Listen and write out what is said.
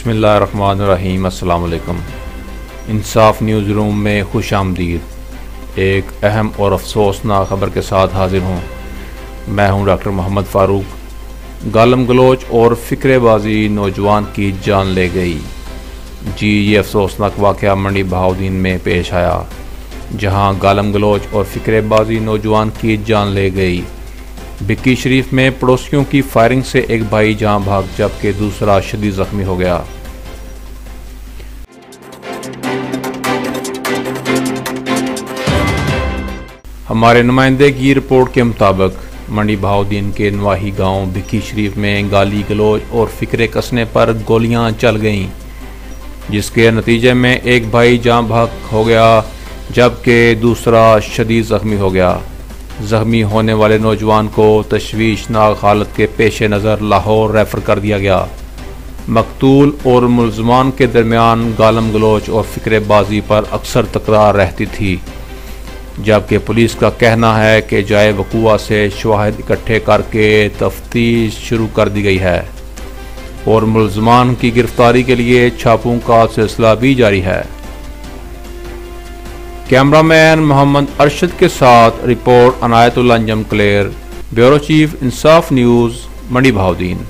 बिस्मिल्लाहिर्रहमानिर्रहीम। अस्सलाम वालेकुम। इंसाफ न्यूज़ रूम में खुश आमदीद। एक अहम और अफसोसनाक खबर के साथ हाजिर हूँ। मैं हूँ डॉक्टर मोहम्मद फ़ारूक। गालम गलोच और फ़िक्रेबाज़ी नौजवान की जान ले गई। जी, ये अफसोसनाक वाक़या मंडी बहाउद्दीन में पेश आया, जहाँ गालम गलोच और फ़िक्रेबाज़ी नौजवान की जान ले गई। भिक्की शरीफ में पड़ोसियों की फायरिंग से एक भाई जान भाग जबकि दूसरा शदीद जख्मी हो गया। हमारे नुमाइंदे की रिपोर्ट के मुताबिक मंडी बहाउद्दीन के नवाही गांव भिक्की शरीफ में गाली गलोच और फिक्रे कसने पर गोलियां चल गईं, जिसके नतीजे में एक भाई जान भाग हो गया जबकि दूसरा शदीद जख्मी हो गया। जख्मी होने वाले नौजवान को तशवीशनाक हालत के पेश नज़र लाहौर रेफर कर दिया गया। मकतूल और मुलजमान के दरमियान गालम गलोच और फिक्रेबाजी पर अक्सर तकरार रहती थी, जबकि पुलिस का कहना है कि जाए वक़ुआ से शवाहिद इकट्ठे करके तफ्तीश शुरू कर दी गई है और मुलजमान की गिरफ्तारी के लिए छापों का सिलसिला भी जारी है। कैमरामैन मोहम्मद अरशद के साथ रिपोर्ट अनायतुल्लाह अंजम क्लेर, ब्यूरो चीफ इंसाफ न्यूज़, मंडी बहाउद्दीन।